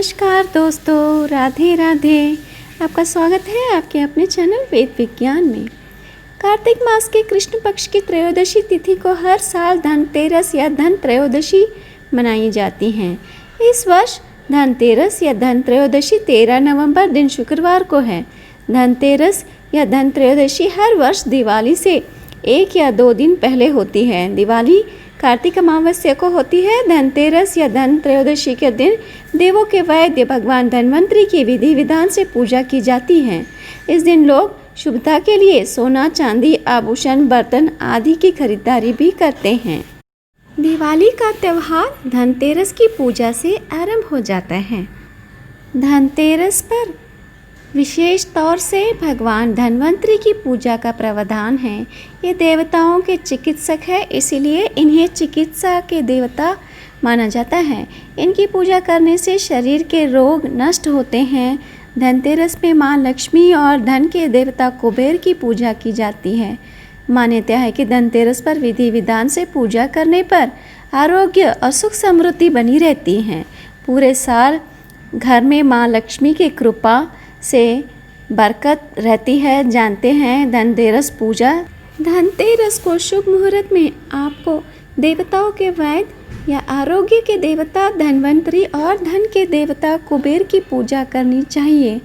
नमस्कार दोस्तों, राधे राधे। आपका स्वागत है आपके अपने चैनल वेद विज्ञान में। कार्तिक मास के कृष्ण पक्ष की त्रयोदशी तिथि को हर साल धनतेरस या धन त्रयोदशी मनाई जाती हैं। इस वर्ष धनतेरस या धन त्रयोदशी 13 नवंबर दिन शुक्रवार को है। धनतेरस या धन त्रयोदशी हर वर्ष दिवाली से 1 या 2 दिन पहले होती है। दिवाली कार्तिक अमावस्या को होती है। धनतेरस या धन त्रयोदशी के दिन देवों के वैद्य भगवान धन्वंतरि की विधि विधान से पूजा की जाती है। इस दिन लोग शुभता के लिए सोना, चांदी, आभूषण, बर्तन आदि की खरीदारी भी करते हैं। दिवाली का त्यौहार धनतेरस की पूजा से आरंभ हो जाता है। धनतेरस पर विशेष तौर से भगवान धन्वंतरि की पूजा का प्रावधान है। ये देवताओं के चिकित्सक है, इसीलिए इन्हें चिकित्सा के देवता माना जाता है। इनकी पूजा करने से शरीर के रोग नष्ट होते हैं। धनतेरस में माँ लक्ष्मी और धन के देवता कुबेर की पूजा की जाती है। मान्यता है कि धनतेरस पर विधि विधान से पूजा करने पर आरोग्य और सुख समृद्धि बनी रहती है। पूरे साल घर में माँ लक्ष्मी की कृपा से बरकत रहती है। जानते हैं धनतेरस पूजा। धनतेरस को शुभ मुहूर्त में आपको देवताओं के वैद्य या आरोग्य के देवता धन्वंतरि और धन के देवता कुबेर की पूजा करनी चाहिए।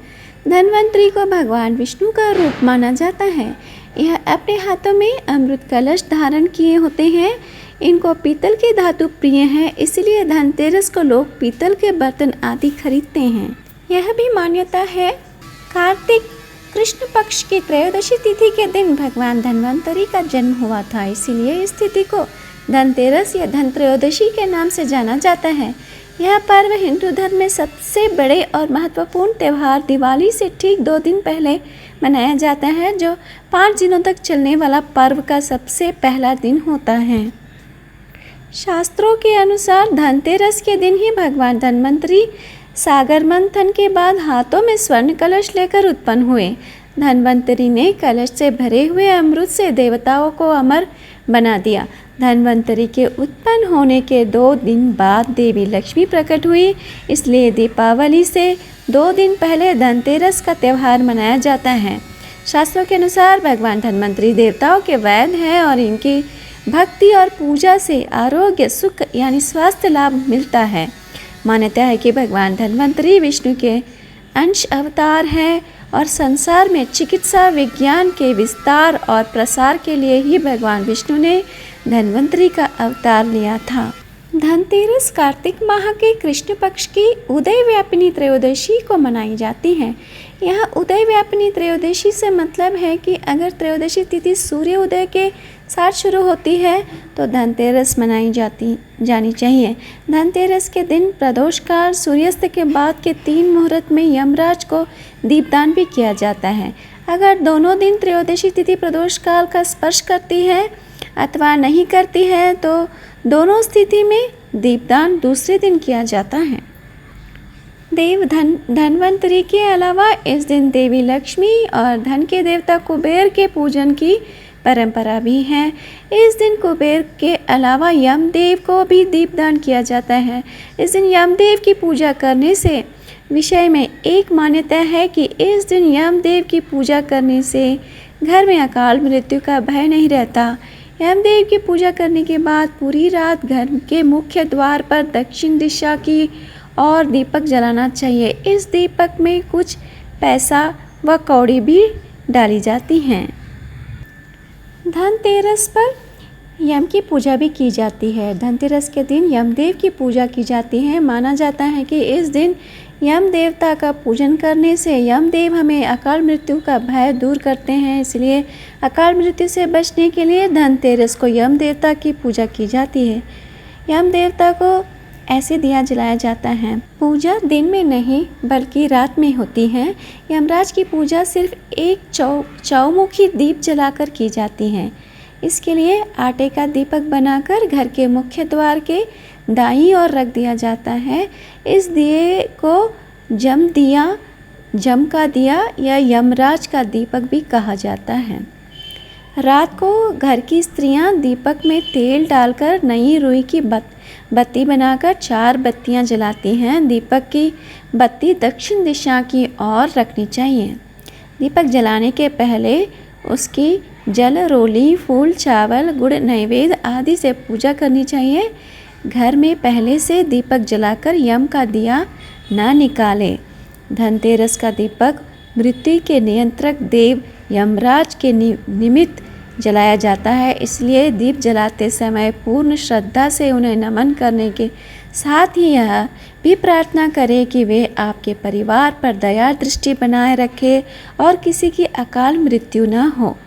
धन्वंतरि को भगवान विष्णु का रूप माना जाता है। यह अपने हाथों में अमृत कलश धारण किए होते हैं। इनको पीतल के धातु प्रिय है, इसलिए धनतेरस को लोग पीतल के बर्तन आदि खरीदते हैं। यह भी मान्यता है कार्तिक कृष्ण पक्ष की त्रयोदशी तिथि के दिन भगवान धन्वंतरि का जन्म हुआ था, इसीलिए इस तिथि को धनतेरस या धन त्रयोदशी के नाम से जाना जाता है। यह पर्व हिंदू धर्म में सबसे बड़े और महत्वपूर्ण त्यौहार दिवाली से ठीक 2 दिन पहले मनाया जाता है, जो 5 दिनों तक चलने वाला पर्व का सबसे पहला दिन होता है। शास्त्रों के अनुसार धनतेरस के दिन ही भगवान धन्वंतरि सागर मंथन के बाद हाथों में स्वर्ण कलश लेकर उत्पन्न हुए। धन्वंतरि ने कलश से भरे हुए अमृत से देवताओं को अमर बना दिया। धन्वंतरि के उत्पन्न होने के 2 दिन बाद देवी लक्ष्मी प्रकट हुई, इसलिए दीपावली से 2 दिन पहले धनतेरस का त्यौहार मनाया जाता है। शास्त्रों के अनुसार भगवान धन्वंतरि देवताओं के वैद्य हैं और इनकी भक्ति और पूजा से आरोग्य, सुख यानी स्वास्थ्य लाभ मिलता है। मान्यता है कि भगवान धन्वंतरि विष्णु के अंश अवतार हैं और संसार में चिकित्सा विज्ञान के विस्तार और प्रसार के लिए ही भगवान विष्णु ने धन्वंतरि का अवतार लिया था। धनतेरस कार्तिक माह के कृष्ण पक्ष की उदय व्यापिनी त्रयोदशी को मनाई जाती है। यह उदय व्यापिनी त्रयोदशी से मतलब है कि अगर त्रयोदशी तिथि सूर्य उदय के साथ शुरू होती है तो धनतेरस मनाई जानी चाहिए। धनतेरस के दिन प्रदोष काल सूर्यास्त के बाद के 3 मुहूर्त में यमराज को दीपदान भी किया जाता है। अगर दोनों दिन त्रयोदशी तिथि प्रदोष काल का स्पर्श करती है अथवा नहीं करती है तो दोनों स्थिति में दीपदान दूसरे दिन किया जाता है। धन्वंतरि के अलावा इस दिन देवी लक्ष्मी और धन के देवता कुबेर के पूजन की परंपरा भी है। इस दिन कुबेर के अलावा यमदेव को भी दीपदान किया जाता है। इस दिन यमदेव की पूजा करने से विषय में एक मान्यता है कि इस दिन यमदेव की पूजा करने से घर में अकाल मृत्यु का भय नहीं रहता। यमदेव की पूजा करने के बाद पूरी रात घर के मुख्य द्वार पर दक्षिण दिशा की और दीपक जलाना चाहिए। इस दीपक में कुछ पैसा व कौड़ी भी डाली जाती हैं। धनतेरस पर यम की पूजा भी की जाती है। धनतेरस के दिन यमदेव की पूजा की जाती है। माना जाता है कि इस दिन यम देवता का पूजन करने से यमदेव हमें अकाल मृत्यु का भय दूर करते हैं, इसलिए अकाल मृत्यु से बचने के लिए धनतेरस को यम देवता की पूजा की जाती है। यम देवता को ऐसे दिया जलाया जाता है। पूजा दिन में नहीं बल्कि रात में होती है। यमराज की पूजा सिर्फ एक चौमुखी दीप जलाकर की जाती है। इसके लिए आटे का दीपक बनाकर घर के मुख्य द्वार के दाईं ओर रख दिया जाता है। इस दिए को जम का दिया या यमराज का दीपक भी कहा जाता है। रात को घर की स्त्रियां दीपक में तेल डालकर नई रुई की बत्ती बनाकर 4 बत्तियां जलाती हैं। दीपक की बत्ती दक्षिण दिशा की ओर रखनी चाहिए। दीपक जलाने के पहले उसकी जल, रोली, फूल, चावल, गुड़, नैवेद्य आदि से पूजा करनी चाहिए। घर में पहले से दीपक जलाकर यम का दिया न निकाले। धनतेरस का दीपक मृत्यु के नियंत्रक देव यमराज के निमित्त जलाया जाता है, इसलिए दीप जलाते समय पूर्ण श्रद्धा से उन्हें नमन करने के साथ ही यह भी प्रार्थना करें कि वे आपके परिवार पर दया दृष्टि बनाए रखें और किसी की अकाल मृत्यु न हो।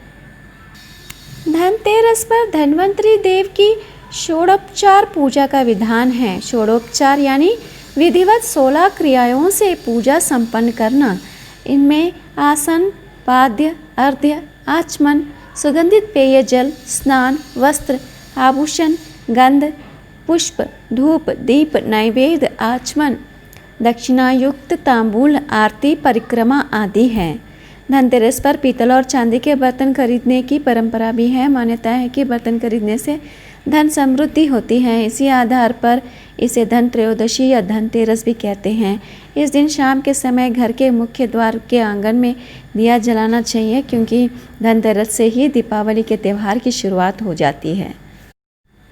धनतेरस पर धन्वंतरी देव की षोडोपचार पूजा का विधान है। षोडोपचार यानी विधिवत 16 क्रियाओं से पूजा संपन्न करना। इनमें आसन, पाद्य, अर्घ्य, आचमन, सुगंधित पेय जल, स्नान, वस्त्र, आभूषण, गंध, पुष्प, धूप, दीप, नैवेद्य, आचमन, दक्षिणायुक्त तांबूल, आरती, परिक्रमा आदि हैं। धनतेरस पर पीतल और चांदी के बर्तन खरीदने की परंपरा भी है। मान्यता है कि बर्तन खरीदने से धन समृद्धि होती है। इसी आधार पर इसे धन त्रयोदशी या धनतेरस भी कहते हैं। इस दिन शाम के समय घर के मुख्य द्वार के आंगन में दिया जलाना चाहिए, क्योंकि धनतेरस से ही दीपावली के त्यौहार की शुरुआत हो जाती है।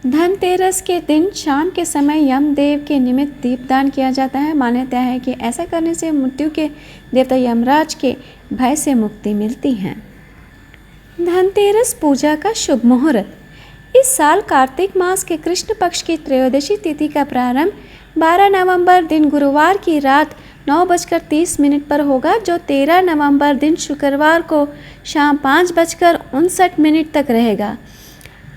धनतेरस के दिन शाम के समय यमदेव के निमित्त दीपदान किया जाता है। मान्यता है कि ऐसा करने से मृत्यु के देवता यमराज के भय से मुक्ति मिलती है। धनतेरस पूजा का शुभ मुहूर्त। इस साल कार्तिक मास के कृष्ण पक्ष की त्रयोदशी तिथि का प्रारंभ 12 नवंबर दिन गुरुवार की रात 9:30 पर होगा, जो 13 नवंबर दिन शुक्रवार को शाम 5:59 तक रहेगा।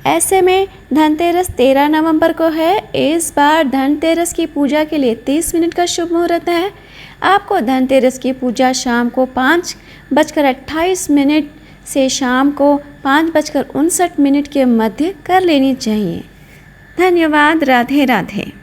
ऐसे में धनतेरस 13 नवंबर को है। इस बार धनतेरस की पूजा के लिए 30 मिनट का शुभ मुहूर्त है। आपको धनतेरस की पूजा शाम को 5:28 से शाम को 5:59 के मध्य कर लेनी चाहिए। धन्यवाद। राधे राधे।